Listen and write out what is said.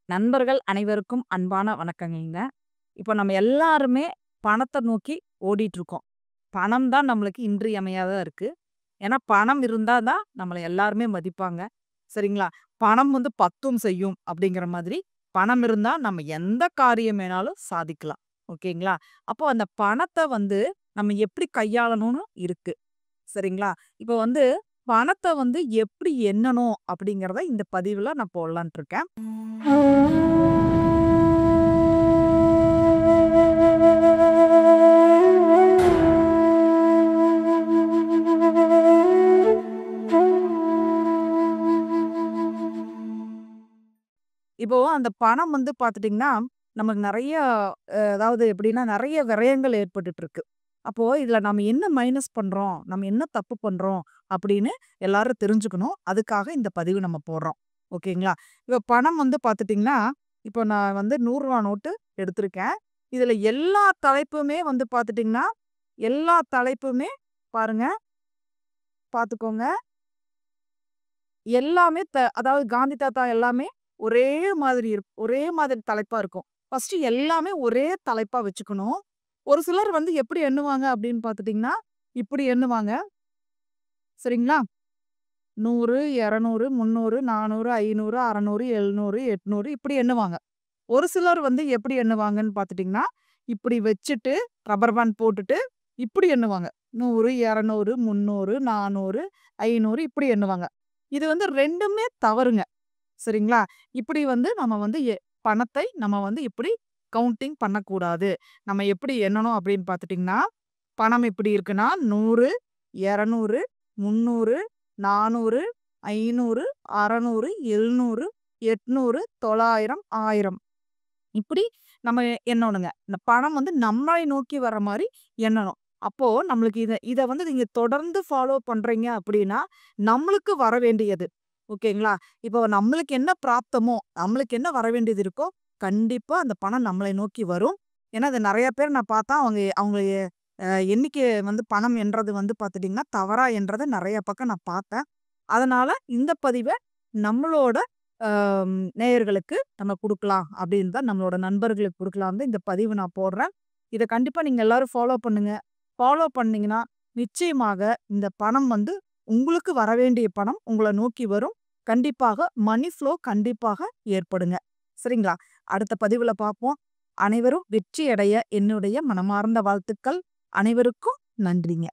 நண்பர்கள் அனைவருக்கும் அன்பான வணக்கங்கங்க. இப்ப நம்ம எல்லாருமே பணத்த நோக்கி ஓடிட்டுருக்கோம். பணம் தான் நம்மளுக்கு இன்றியமையாததா இருக்கு. ஏன்னா, பணம் இருந்தா தான் நம்மள எல்லாருமே மதிப்பாங்க. சரிங்களா? "பணம் வந்து பத்தும் செய்யும்" அப்படிங்கிற மாதிரி, பணம் இருந்தா நம்ம எந்த காரியம் வேணாலும் சாதிக்கலாம். ஓகேங்களா? அப்போ அந்த பணத்த வந்து நம்ம எப்படி கையாளணும்னு இருக்கு. சரிங்களா? இப்ப வந்து பணத்த வந்து எப்படி எண்ணணும் அப்படிங்கிறத இந்த பதிவுல நான் போடலான்ட்டு இருக்கேன். இப்போ அந்த பணம் வந்து பார்த்துட்டீங்கன்னா, நமக்கு நெறைய அதாவது எப்படின்னா, நெறைய விரயங்கள் ஏற்பட்டுட்டு இருக்கு. அப்போ இதுல நம்ம என்ன மைனஸ் பண்றோம்? நம்ம என்ன தப்பு பண்றோம்? அப்படின்னு எல்லாரும் தெரிஞ்சுக்கணும். அதுக்காக இந்த பதிவு நம்ம போடுறோம். ஓகேங்களா? இப்ப பணம் வந்து பார்த்துட்டீங்கன்னா, இப்போ நான் வந்து ரூ. 100 நோட்டு எடுத்திருக்கேன். இதுல எல்லா தலைப்புமே வந்து பார்த்துட்டீங்கன்னா, எல்லா தலைப்புமே பாருங்க, பார்த்துக்கோங்க. எல்லாமே அதாவது காந்தி தாத்தா எல்லாமே ஒரே மாதிரி ஒரே மாதிரி தலைப்பா இருக்கும். ஃபர்ஸ்ட்டு எல்லாமே ஒரே தலைப்பா வச்சுக்கணும். ஒரு சிலர் வந்து எப்படி எண்ணுவாங்க அப்படின்னு பார்த்துட்டீங்கன்னா, இப்படி எண்ணுவாங்க. சரிங்களா? 100, 200, 300, 400, 500, 600, 700, 800 இப்படி எண்ணுவாங்க. ஒரு சிலர் வந்து எப்படி எண்ணுவாங்கன்னு பார்த்துட்டீங்கன்னா, இப்படி வச்சுட்டு ரப்பர் பேண்ட் போட்டுட்டு இப்படி எண்ணுவாங்க. 100, 200, 300, 400, 500 இப்படி எண்ணுவாங்க. இது வந்து 2மே தவறுங்க. சரிங்களா? இப்படி வந்து நம்ம வந்து பணத்தை நம்ம வந்து இப்படி கவுண்டிங் பண்ணக்கூடாது. நம்ம எப்படி எண்ணணும் அப்படின்னு பார்த்துட்டீங்கன்னா, பணம் இப்படி இருக்குன்னா 100, 200, 300, 400, 500, 600, 700, 800, 900, 1000 இப்படி நம்ம எண்ணணுங்க. இந்த பணம் வந்து நம்மளை நோக்கி வர மாரி எண்ணணும். அப்போ நம்மளுக்கு இத இத வந்து நீங்க தொடர்ந்து ஃபாலோ பண்றீங்க அப்படின்னா, நம்மளுக்கு வர வேண்டியது. ஓகேங்களா? இப்போ நம்மளுக்கு என்ன பிராப்தமோ, நம்மளுக்கு என்ன வர வேண்டியது இருக்கோ, கண்டிப்பா அந்த பணம் நம்மளை நோக்கி வரும். ஏன்னா, அது நெறைய பேர் நான் பார்த்தா அவங்க அவங்க எண்ணிக்கை வந்து பணம் எண்றது வந்து பார்த்துட்டீங்கன்னா, தவறா எண்றத நெறைய பக்கம் நான் பார்த்தேன். அதனால இந்த பதிவ நம்மளோட நேயர்களுக்கு நம்ம குடுக்கலாம் அப்படின்னு தான் நம்மளோட நண்பர்களுக்கு குடுக்கலான்னு தான் இந்த பதிவு நான் போடுறேன். இத கண்டிப்பா நீங்க எல்லாரும் ஃபாலோ பண்ணுங்க. ஃபாலோ பண்ணீங்கன்னா, நிச்சயமாக இந்த பணம் வந்து உங்களுக்கு வரவேண்டிய பணம் உங்கள நோக்கி வரும். கண்டிப்பாக மனி ஃப்ளோ கண்டிப்பாக ஏற்படுங்க. சரிங்களா? அடுத்த பதிவுல பார்ப்போம். அனைவரும் வெற்றி அடைய என்னுடைய மனமார்ந்த வாழ்த்துக்கள். அனைவருக்கும் நன்றிங்க.